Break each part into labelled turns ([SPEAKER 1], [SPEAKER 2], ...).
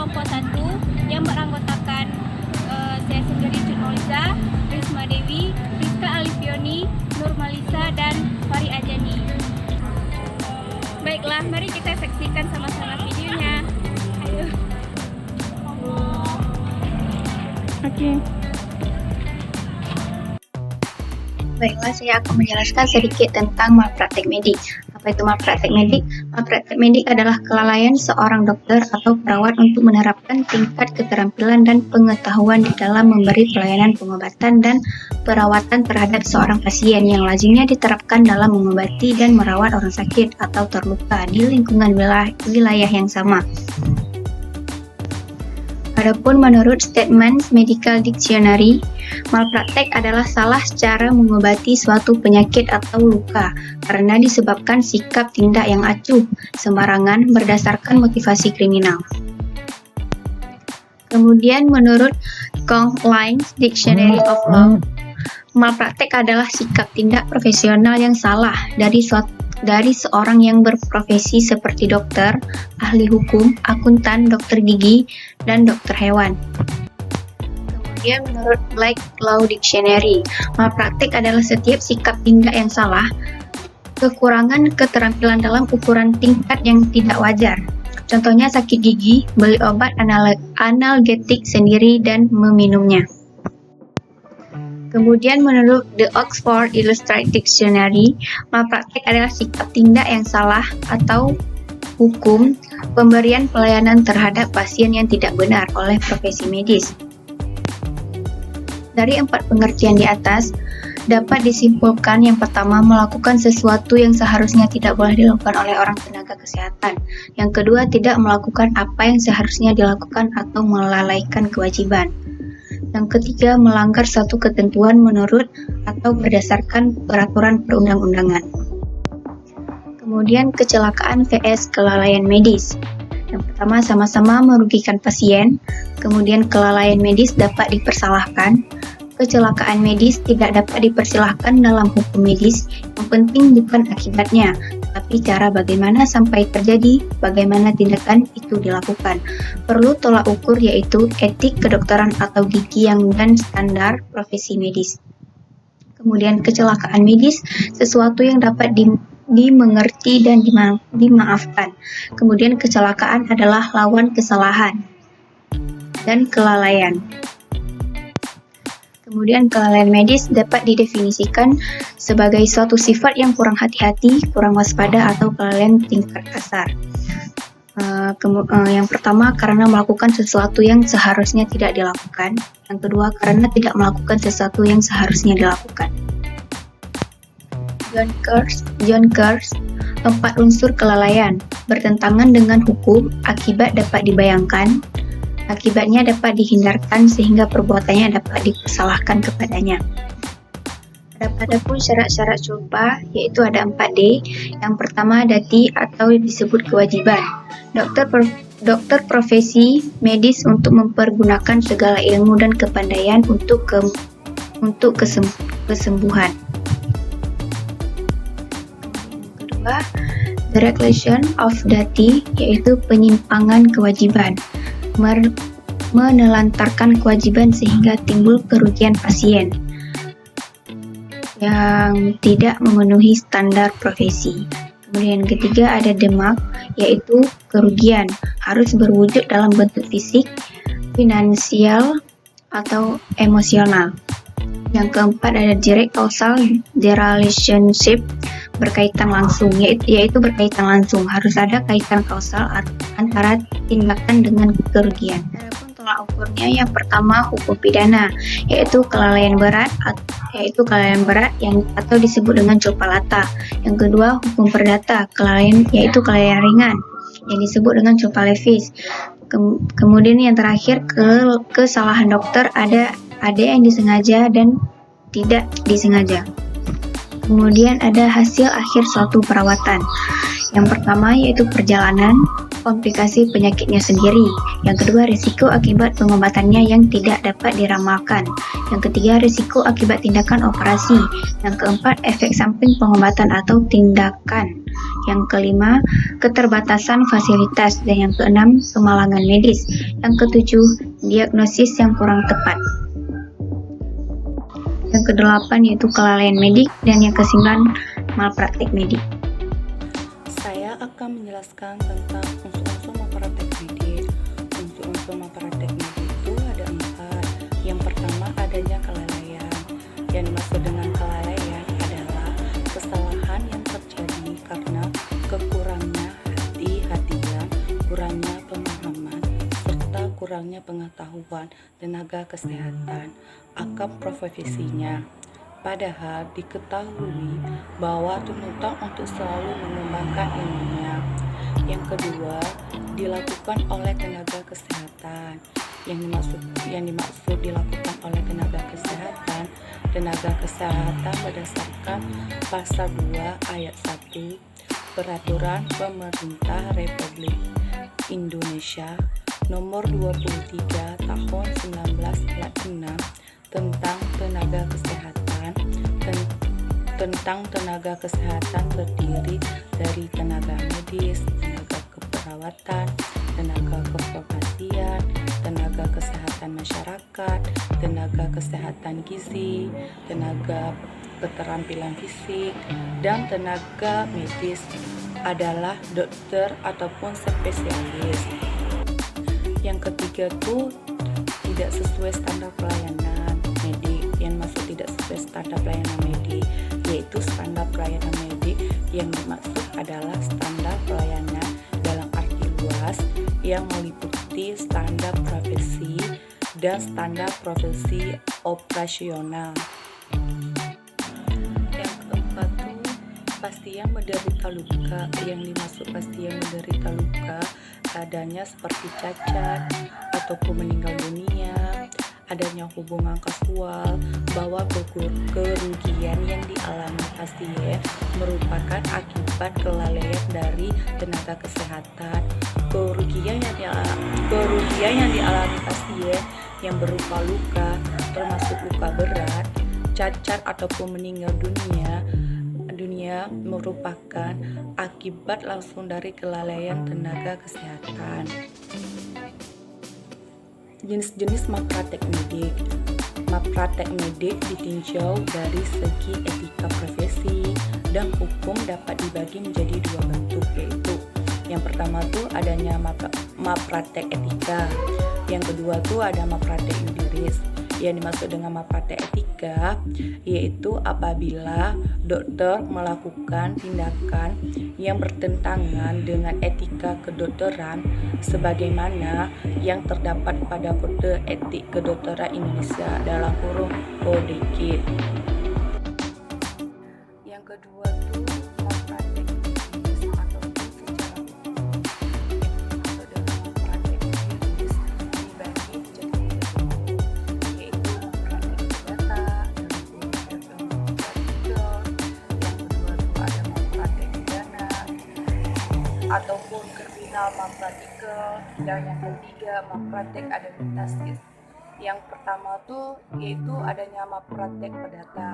[SPEAKER 1] kelompok 1 yang beranggotakan saya sendiri Nurmaliza, Risma Dewi, Rizka Alifioni, Nurmaliza, dan Fari Ajani. Baiklah, mari kita saksikan sama-sama videonya. Ayo.
[SPEAKER 2] Oke. Baiklah, saya akan menjelaskan sedikit tentang malpraktek medik. Apa itu malpraktek medik? Malpraktek medik adalah kelalaian seorang dokter atau perawat untuk menerapkan tingkat keterampilan dan pengetahuan di dalam memberi pelayanan pengobatan dan perawatan terhadap seorang pasien yang lazimnya diterapkan dalam mengobati dan merawat orang sakit atau terluka di lingkungan wilayah yang sama. Adapun menurut Statements Medical Dictionary, malpraktek adalah salah cara mengobati suatu penyakit atau luka karena disebabkan sikap tindak yang acuh, sembarangan, berdasarkan motivasi kriminal. Kemudian menurut Conklines Dictionary of Law, malpraktek adalah sikap tindak profesional yang salah dari seorang yang berprofesi seperti dokter, ahli hukum, akuntan, dokter gigi, dan dokter hewan. Kemudian menurut Black Law Dictionary, malpraktik adalah setiap sikap tindak yang salah, kekurangan keterampilan dalam ukuran tingkat yang tidak wajar. Contohnya sakit gigi, beli obat analgetik sendiri, dan meminumnya. Kemudian menurut The Oxford Illustrated Dictionary, malpraktek adalah sikap tindak yang salah atau hukum pemberian pelayanan terhadap pasien yang tidak benar oleh profesi medis. Dari 4 pengertian di atas, dapat disimpulkan yang pertama, melakukan sesuatu yang seharusnya tidak boleh dilakukan oleh orang tenaga kesehatan. Yang kedua, tidak melakukan apa yang seharusnya dilakukan atau melalaikan kewajiban. Yang ketiga, melanggar satu ketentuan menurut atau berdasarkan peraturan perundang-undangan. Kemudian kecelakaan vs kelalaian medis. Yang pertama, sama-sama merugikan pasien. Kemudian kelalaian medis dapat dipersalahkan. Kecelakaan medis tidak dapat dipersilahkan dalam hukum medis. Yang penting bukan akibatnya, tapi cara bagaimana sampai terjadi, bagaimana tindakan itu dilakukan. Perlu tolak ukur yaitu etik kedokteran atau gigi dan standar profesi medis. Kemudian kecelakaan medis, sesuatu yang dapat dimengerti dan dimaafkan. Kemudian kecelakaan adalah lawan kesalahan dan kelalaian. Kemudian kelalaian medis dapat didefinisikan sebagai suatu sifat yang kurang hati-hati, kurang waspada, atau kelalaian tingkat kasar. Yang pertama, karena melakukan sesuatu yang seharusnya tidak dilakukan. Yang kedua, karena tidak melakukan sesuatu yang seharusnya dilakukan. John Kurtz, 4 unsur kelalaian bertentangan dengan hukum, akibat dapat dibayangkan, akibatnya dapat dihindarkan sehingga perbuatannya dapat dipersalahkan kepadanya. Adapun syarat-syarat serupa yaitu ada 4D. Yang pertama, dati atau disebut kewajiban. Dokter profesi medis untuk mempergunakan segala ilmu dan kepandaian untuk kesembuhan. Kedua, violation of dati yaitu penyimpangan kewajiban. Menelantarkan kewajiban sehingga timbul kerugian pasien yang tidak memenuhi standar profesi. Kemudian ketiga ada demak, yaitu kerugian harus berwujud dalam bentuk fisik, finansial, atau emosional. Yang keempat ada direct causal relationship, berkaitan langsung, yaitu berkaitan langsung, harus ada kaitan kausal antara tindakan dengan kerugian. Adapun tolak ukurnya, yang pertama hukum pidana, yaitu kelalaian berat yang atau disebut dengan culpa Yang kedua hukum perdata, yaitu kelalaian ringan yang disebut dengan culpa levis. Kemudian yang terakhir kesalahan dokter, ada yang disengaja dan tidak disengaja. Kemudian ada hasil akhir suatu perawatan. Yang pertama yaitu perjalanan, komplikasi penyakitnya sendiri. Yang kedua, risiko akibat pengobatannya yang tidak dapat diramalkan. Yang ketiga, risiko akibat tindakan operasi. Yang keempat, efek samping pengobatan atau tindakan. Yang kelima, keterbatasan fasilitas. Dan yang keenam, kemalangan medis. Yang ketujuh, diagnosis yang kurang tepat. Yang kedelapan yaitu kelalaian medik. Dan yang kesembilan, malpraktik medik.
[SPEAKER 3] Saya akan menjelaskan tentang unsur-unsur malpraktek medik. Unsur-unsur malpraktek medik itu ada 4. Yang pertama adanya kelalaian. Yang dimaksud dengan kelalaian adalah kesalahan yang terjadi karena kekurangnya hati-hatian, kurangnya pemahaman, serta kurangnya pengetahuan tenaga kesehatan akan profesinya. Padahal diketahui bahwa tuntutan untuk selalu mengembangkan ilmunya. Yang kedua, dilakukan oleh tenaga kesehatan. Yang dimaksud dilakukan oleh tenaga kesehatan berdasarkan pasal 2 ayat 1 Peraturan Pemerintah Republik Indonesia nomor 23 tahun 1946 tentang tenaga kesehatan terdiri dari tenaga medis, tenaga keperawatan, tenaga kefarmasian, tenaga kesehatan masyarakat, tenaga kesehatan gizi, tenaga keterampilan fisik, dan tenaga medis adalah dokter ataupun spesialis. Yang ketiga tuh tidak sesuai standar pelayanan medik. Yang maksud tidak sesuai standar pelayanan medik yaitu standar pelayanan medik yang dimaksud adalah standar pelayanan dalam arti luas yang meliputi standar profesi dan standar profesi operasional. Yang keempat tuh pasien menderita luka. Yang dimaksud pasien menderita luka adanya seperti cacat ataupun meninggal dunia, adanya hubungan kasual, bahwa kerugian yang dialami pasien merupakan akibat kelalaian dari tenaga kesehatan. Kerugian yang dialami pasien yang berupa luka, termasuk luka berat, cacat ataupun meninggal dunia merupakan akibat langsung dari kelalaian tenaga kesehatan. Jenis-jenis malpraktek medik. Malpraktek medik ditinjau dari segi etika profesi dan hukum dapat dibagi menjadi 2 bentuk, yaitu yang pertama tuh adanya malpraktek etika, yang kedua tuh ada malpraktek yuridis. Yang dimaksud dengan malpraktek etika yaitu apabila dokter melakukan tindakan yang bertentangan dengan etika kedokteran sebagaimana yang terdapat pada Kode Etik Kedokteran Indonesia dalam kurung KODEKID. Yang kedua tuh malpraktek yuridis ataupun secara hukum. Yang dimaksud dengan malpraktek yuridis dibagi menjadi 3 yaitu malpraktek perdata, yang kedua tuh ada malpraktek pidana ataupun kriminal malpraktikel, dan yang ketiga malpraktek administratif. Yang pertama tuh yaitu adanya malpraktek perdata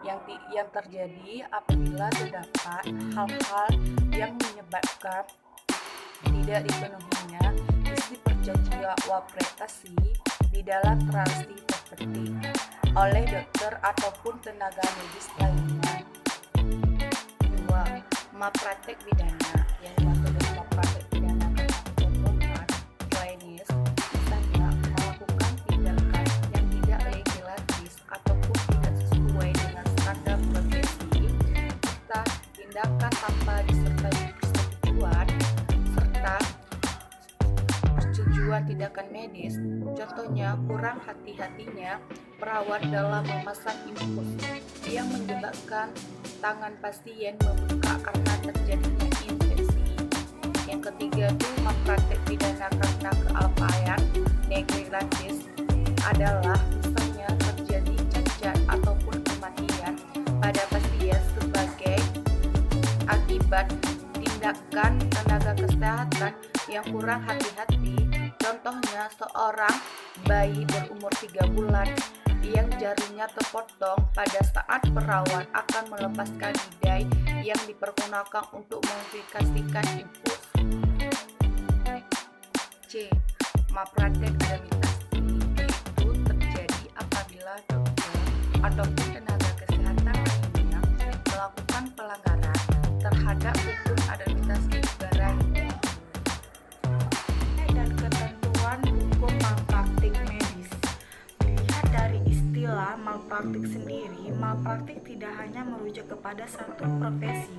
[SPEAKER 3] yang terjadi apabila terdapat hal-hal yang menyebabkan tidak dipenuhinya isi perjanjian awal prestasi di dalam transaksi properti oleh dokter ataupun tenaga medis lainnya. 2. Malpraktek pidana. Yang dimaksud dengan malpraktek pidana adalah klinis, misalnya melakukan tindakan yang tidak legislatif ataupun tidak sesuai dengan standar profesi, serta tindakan tanpa disertai persetujuan tindakan medis. Contohnya, kurang hati-hatinya perawat dalam memasang infus yang menyebabkan tangan pasien membuka karena terjadinya infeksi. Yang ketiga itu malpraktek pidana karena kelalaian negligensi adalah misalnya terjadi cacat ataupun kematian pada pasien sebagai akibat tindakan tenaga kesehatan yang kurang hati-hati. Contohnya seorang bayi berumur 3 bulan yang jarinya terpotong pada saat perawat akan melepaskan bidai yang dipergunakan untuk memverifikasikan infus. C. Malpraktek administrasi, yaitu terjadi apabila dokter ataupun tenaga kesehatan lainnya melakukan pelanggaran terhadap hukum administrasi negara.
[SPEAKER 4] Dan ketentuan hukum malpraktik medis. Dilihat dari istilah malpraktik sendiri, malpraktik tidak hanya merujuk kepada satu profesi,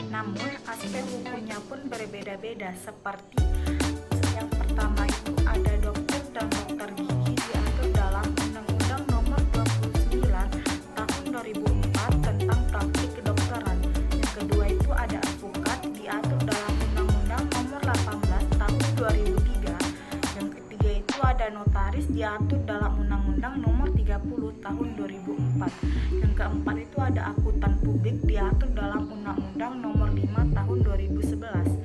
[SPEAKER 4] namun aspek hukumnya pun berbeda-beda. Seperti yang pertama itu ada dokter dan dokter gigi diatur dalam Undang-Undang Nomor 29 Tahun 2004 tentang praktik kedokteran. Yang kedua itu ada advokat diatur dalam Undang-Undang Nomor 18 Tahun 2003. Yang ketiga itu ada notaris diatur dalam Undang-Undang Nomor 30 Tahun 2004. Yang keempat itu ada akuntan publik diatur dalam Undang-Undang Nomor 5 Tahun 2011.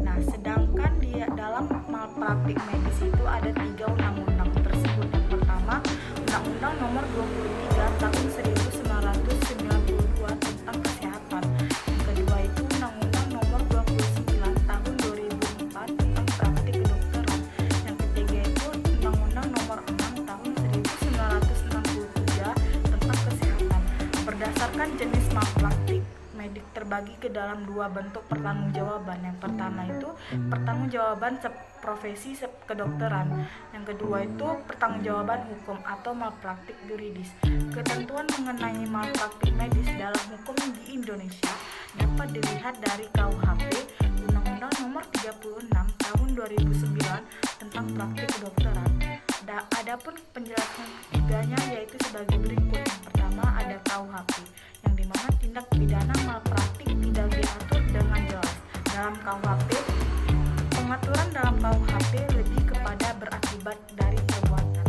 [SPEAKER 4] Nah, sedangkan di dalam malpraktik medis itu ada 3 undang-undang tersebut. Yang pertama, Undang-Undang Nomor 23 Tahun 1992 tentang kesehatan. Yang kedua itu Undang-Undang Nomor 29 Tahun 2004 tentang praktik kedokteran. Yang ketiga itu Undang-Undang Nomor 6 Tahun 1963 tentang kesehatan. Berdasarkan jenis malpraktik medik terbagi ke dalam 2 bentuk pertanggungjawaban. Yang pertama itu pertanggungjawaban profesi kedokteran. Yang kedua itu pertanggungjawaban hukum atau malpraktik yuridis. Ketentuan mengenai malpraktik medis dalam hukum di Indonesia dapat dilihat dari KUHP, Undang-Undang Nomor 36 Tahun 2009 tentang praktik kedokteran. Adapun penjelasan ketiganya yaitu sebagai berikut. Yang pertama ada KUHP, yang dimana tindak pidana malpraktik tidak diatur dengan jelas dalam KUHP. Pengaturan dalam KUHP lebih kepada berakibat dari perbuatan.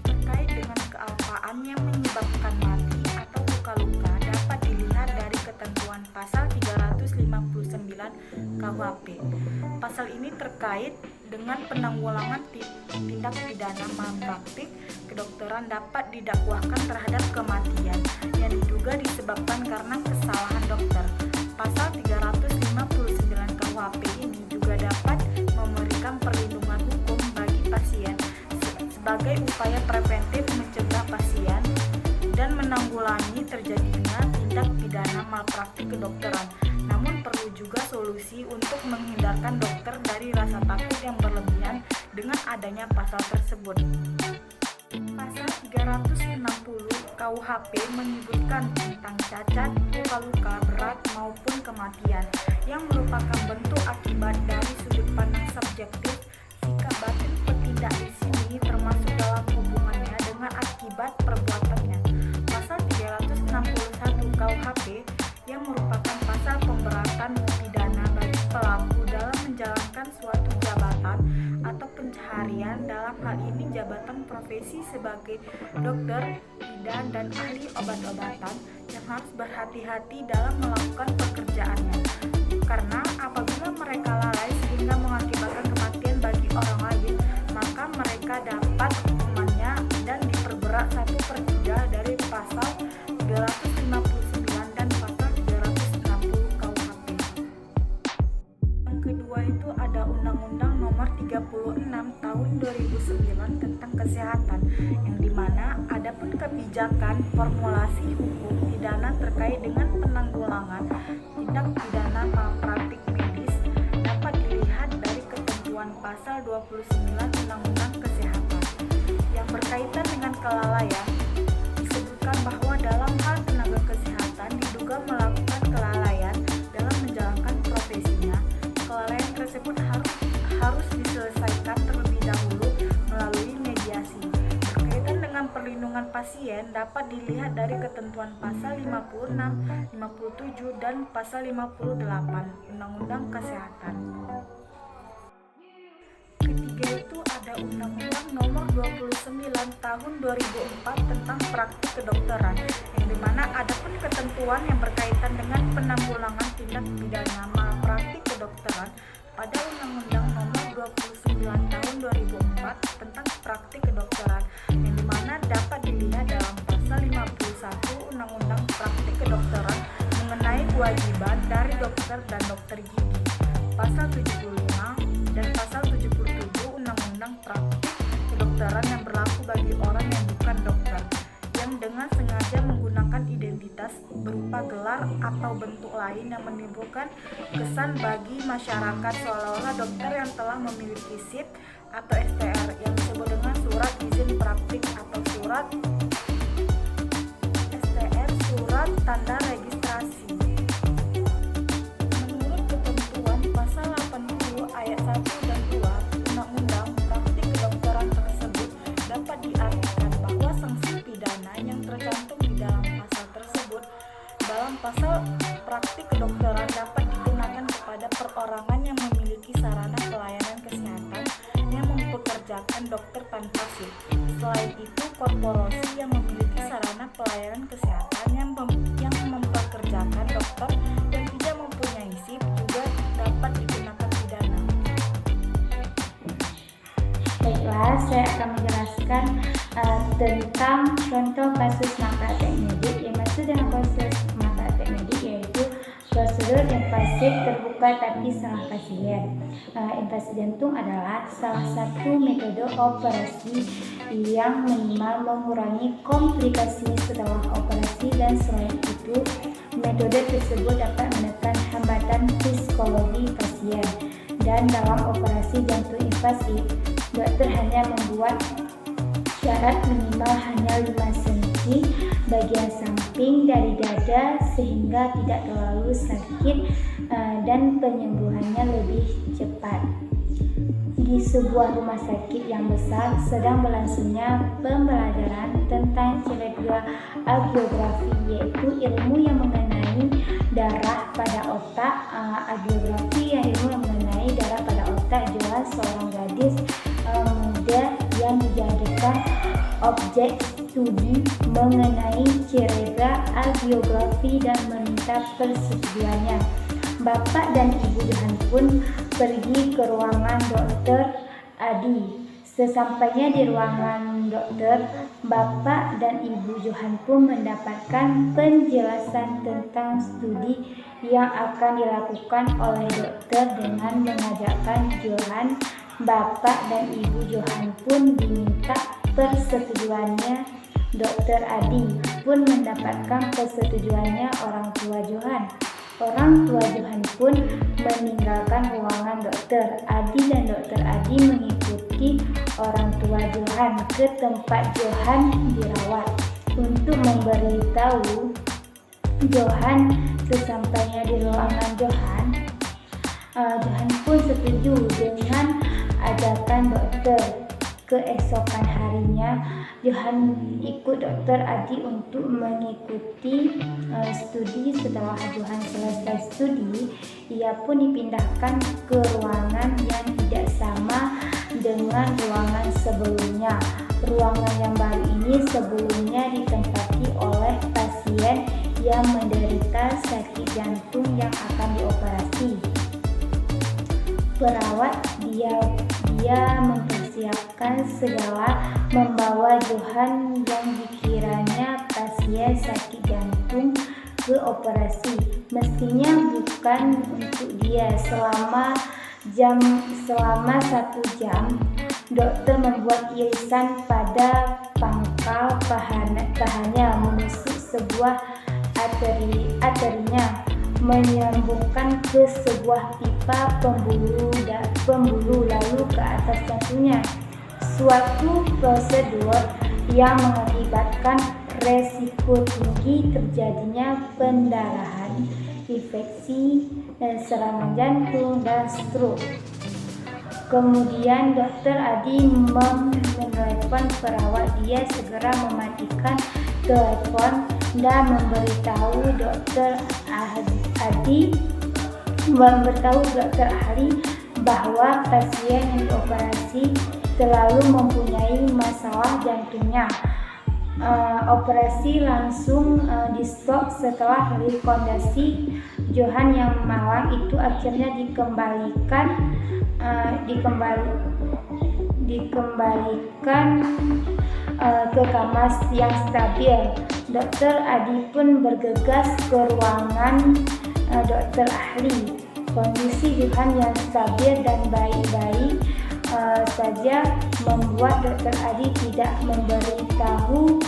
[SPEAKER 4] Terkait dengan kealpaan yang menyebabkan mati atau luka-luka dapat dilihat dari ketentuan pasal 359 KUHP. Pasal ini terkait dengan penanggulangan tindak pidana malpraktik kedokteran dapat didakwahkan terhadap kematian yang diduga disebabkan karena kesalahan dokter. Pasal 359 KUHP ini juga dapat memberikan perlindungan hukum bagi pasien sebagai upaya preventif mencegah pasien dan menanggulangi terjadinya tindak pidana malpraktik kedokteran. Namun perlu juga solusi untuk menghindarkan dokter dari rasa takut yang berlebihan dengan adanya pasal tersebut. Pasal 360 KUHP menyebutkan tentang cacat, luka-luka berat maupun kematian yang merupakan bentuk akibat dari sudut pandang subjektif. Sikap batin petindak di sini termasuk dalam hubungannya dengan akibat perbuatannya. Pasal 361 KUHP yang merupakan pasal pemberatan pidana bagi pelaku dalam menjalankan suatu jabatan atau pencaharian, dalam hal ini jabatan profesi sebagai dokter, bidan, dan ahli obat-obatan, yang harus berhati-hati dalam melakukan pekerjaannya. Karena apabila mereka lalai sehingga mengakibatkan kematian bagi orang lain, maka mereka dapat hukumannya dan diperberat 1/3 dari pasal 359 dan pasal 360 KUHP. Yang kedua itu ada Undang-Undang Nomor 36 Tahun 2009 tentang kesehatan, yang dimana adapun kebijakan formulasi hukum pidana terkait dengan penanggulangan tindak pidana malpraktik medis dapat dilihat dari ketentuan pasal 29 Undang-Undang Kesehatan. Yang berkaitan dengan kelalaian, disebutkan bahwa dalam hal tenaga kesehatan diduga melakukan kelalaian dalam menjalankan profesinya, kelalaian tersebut harus diselesaikan terlebih dahulu melalui mediasi. Berkaitan dengan perlindungan pasien dapat dilihat dari ketentuan pasal 56, 57, dan pasal 58 Undang-Undang Kesehatan. Ketiga itu ada Undang-Undang Nomor 29 Tahun 2004 tentang praktik kedokteran, yang dimana adapun ketentuan yang berkaitan dengan penanggulangan tindak pidana malpraktik kedokteran pada Undang-Undang Nomor 29 Tahun 2004 tentang praktik kedokteran, yang dimana dapat dilihat dalam pasal 51 Undang-Undang Praktik Kedokteran ketentuan dari dokter dan dokter gigi. Pasal 75 dan pasal 77 Undang-Undang Praktik Kedokteran yang berlaku bagi orang yang bukan dokter, yang dengan sengaja menggunakan identitas berupa gelar atau bentuk lain yang menimbulkan kesan bagi masyarakat seolah-olah dokter yang telah memiliki SIP atau STR yang disebut dengan surat izin praktik atau surat STR, surat tanda registrasi. Menurut ketentuan pasal 80 ayat 1 dan 2 Undang-Undang Praktik Kedokteran tersebut dapat diartikan bahwa sanksi pidana yang tercantum di dalam pasal tersebut dalam pasal praktik kedokteran dapat dikenakan kepada perorangan yang memiliki sarana pelayanan kesehatan yang mempekerjakan dokter tanpa SIP. Selain itu, korporasi yang memiliki sarana pelayanan kesehatan yang mempekerjakan dokter yang tidak mempunyai SIP juga dapat dikenakan pidana.
[SPEAKER 5] Baiklah, saya akan menjelaskan tentang contoh kasus malpraktek medik. Yang maksud dengan kasus malpraktek medik yaitu prosedur invasif terbuka tapi salah pasien. Invasi jantung adalah salah satu metode operasi yang minimal mengurangi komplikasi setelah operasi, dan selain itu metode tersebut dapat menekan hambatan psikologi pasien. Dan dalam operasi jantung invasif, dokter hanya membuat syarat minimal hanya 5 cm bagian samping dari dada sehingga tidak terlalu sakit dan penyembuhannya lebih cepat. Di sebuah rumah sakit yang besar sedang berlangsungnya pembelajaran tentang cerebral angiografi, yaitu ilmu yang mengenai darah pada otak. Angiografi yang ilmu yang mengenai darah pada otak jelas seorang gadis muda yang dijadikan objek studi mengenai cerebral angiografi dan meminta persetujuannya. Bapak dan Ibu Johan pun pergi ke ruangan Dokter Adi. Sesampainya di ruangan dokter, Bapak dan Ibu Johan pun mendapatkan penjelasan tentang studi yang akan dilakukan oleh dokter dengan mengajakkan Johan. Bapak dan Ibu Johan pun diminta persetujuannya. Dokter Adi pun mendapatkan persetujuannya orang tua Johan. Orang tua Johan pun meninggalkan ruangan Dokter Adi dan Dokter Adi mengikuti orang tua Johan ke tempat Johan dirawat untuk memberitahu Johan. Sesampainya di ruangan Johan, Johan pun setuju dengan ajakan dokter. Keesokan harinya, Johan ikut Dokter Adi untuk mengikuti studi. Setelah Johan selesai studi, ia pun dipindahkan ke ruangan yang tidak sama dengan ruangan sebelumnya. Ruangan yang baru ini sebelumnya ditempati oleh pasien yang menderita sakit jantung yang akan dioperasi. Perawat dia mempersiapkan segala, membawa Johan yang dikiranya pasien sakit jantung ke operasi. Mestinya bukan untuk dia. Selama 1 jam, dokter membuat irisan pada pangkal pahannya, menusuk sebuah arterinya, menyambungkan ke sebuah pipa pembuluh lalu ke atas jantungnya. Suatu prosedur yang mengakibatkan resiko tinggi terjadinya pendarahan, infeksi, dan serangan jantung dan stroke. Kemudian Dokter Adi menelepon perawat. Dia segera mematikan telepon dan memberitahu Dokter ahli bahwa pasien yang dioperasi selalu mempunyai masalah jantungnya. Operasi langsung di-stop setelah rekomendasi Johan yang malang itu akhirnya dikembalikan ke kamar yang stabil. Dokter Adi pun bergegas ke ruangan dokter ahli. Kondisi Johan yang stabil dan baik-baik saja membuat dokter Adi tidak memberitahu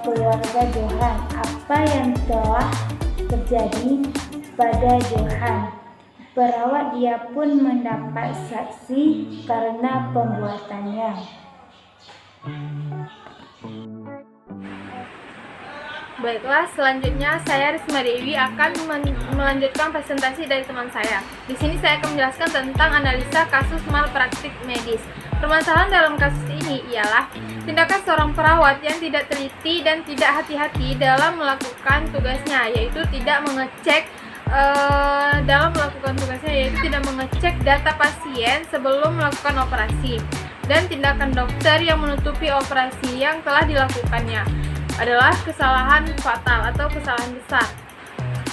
[SPEAKER 5] keluarga Johan apa yang telah terjadi pada Johan. Perawat dia pun mendapat saksi karena pembuatannya.
[SPEAKER 6] Baiklah, selanjutnya saya Risma Dewi akan melanjutkan presentasi dari teman saya. Di sini saya akan menjelaskan tentang analisa kasus malpraktik medis. Permasalahan dalam kasus ini ialah tindakan seorang perawat yang tidak teliti dan tidak hati-hati dalam melakukan tugasnya, yaitu tidak mengecek data pasien sebelum melakukan operasi, dan tindakan dokter yang menutupi operasi yang telah dilakukannya adalah kesalahan fatal atau kesalahan besar.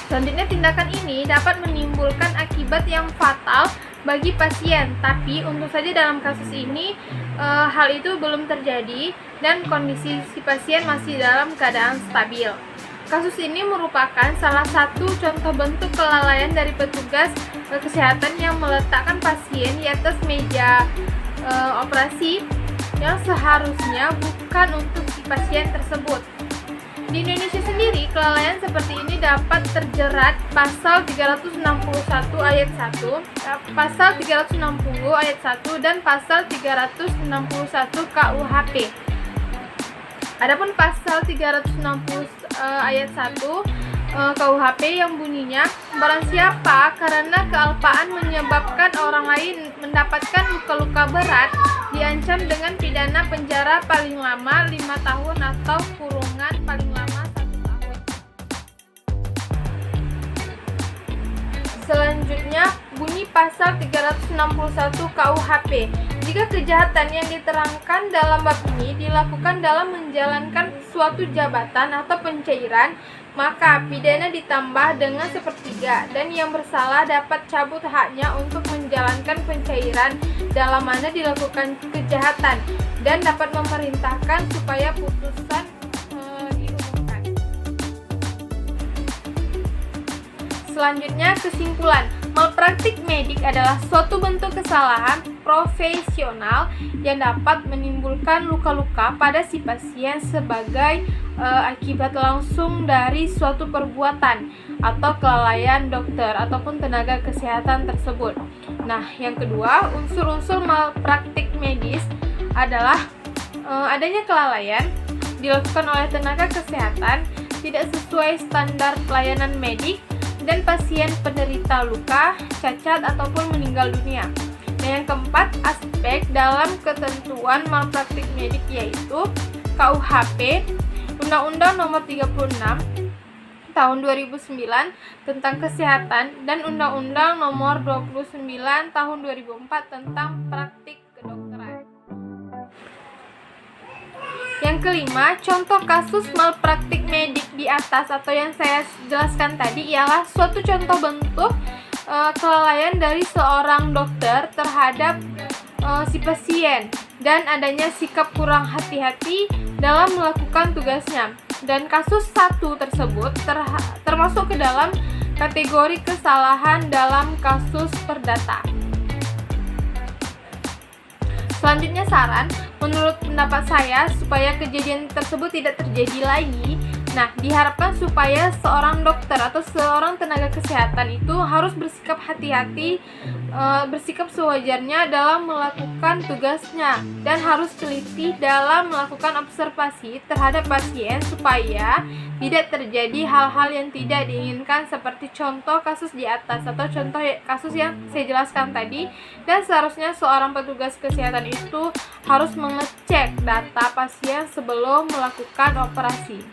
[SPEAKER 6] Selanjutnya, tindakan ini dapat menimbulkan akibat yang fatal bagi pasien, tapi untung saja dalam kasus ini hal itu belum terjadi dan kondisi si pasien masih dalam keadaan stabil. Kasus ini merupakan salah satu contoh bentuk kelalaian dari petugas kesehatan yang meletakkan pasien di atas meja operasi yang seharusnya bukan untuk si pasien tersebut. Di Indonesia sendiri, kelalaian seperti ini dapat terjerat pasal 361 ayat 1, pasal 360 ayat 1 dan pasal 361 KUHP. Adapun pasal 360 ayat 1 KUHP yang bunyinya, barang siapa karena kealpaan menyebabkan orang lain mendapatkan luka-luka berat, diancam dengan pidana penjara paling lama 5 tahun atau kurungan paling lama 1 tahun. Selanjutnya, bunyi pasal 361 KUHP. Jika kejahatan yang diterangkan dalam bab ini dilakukan dalam menjalankan suatu jabatan atau pencairan, maka pidana ditambah dengan 1/3 dan yang bersalah dapat cabut haknya untuk menjalankan pencairan dalam mana dilakukan kejahatan dan dapat memerintahkan supaya putusan diumumkan. Selanjutnya, kesimpulan. Malpraktik medik adalah suatu bentuk kesalahan profesional yang dapat menimbulkan luka-luka pada si pasien sebagai akibat langsung dari suatu perbuatan atau kelalaian dokter ataupun tenaga kesehatan tersebut. Nah, yang kedua, unsur-unsur malpraktik medis adalah adanya kelalaian dilakukan oleh tenaga kesehatan tidak sesuai standar pelayanan medik dan pasien penderita luka, cacat, ataupun meninggal dunia. Nah, yang keempat, aspek dalam ketentuan malpraktik medik yaitu KUHP, Undang-Undang Nomor 36 Tahun 2009 tentang Kesehatan, dan Undang-Undang Nomor 29 Tahun 2004 tentang Praktik Kedokteran. Yang kelima, contoh kasus malpraktik medik di atas atau yang saya jelaskan tadi ialah suatu contoh bentuk kelalaian dari seorang dokter terhadap si pasien dan adanya sikap kurang hati-hati dalam melakukan tugasnya. Dan kasus 1 tersebut termasuk ke dalam kategori kesalahan dalam kasus perdata. Selanjutnya, saran menurut pendapat saya supaya kejadian tersebut tidak terjadi lagi. Nah, diharapkan supaya seorang dokter atau seorang tenaga kesehatan itu harus bersikap hati-hati, bersikap sewajarnya dalam melakukan tugasnya, dan harus teliti dalam melakukan observasi terhadap pasien supaya tidak terjadi hal-hal yang tidak diinginkan seperti contoh kasus di atas atau contoh kasus yang saya jelaskan tadi. Dan seharusnya seorang petugas kesehatan itu harus mengecek data pasien sebelum melakukan operasi.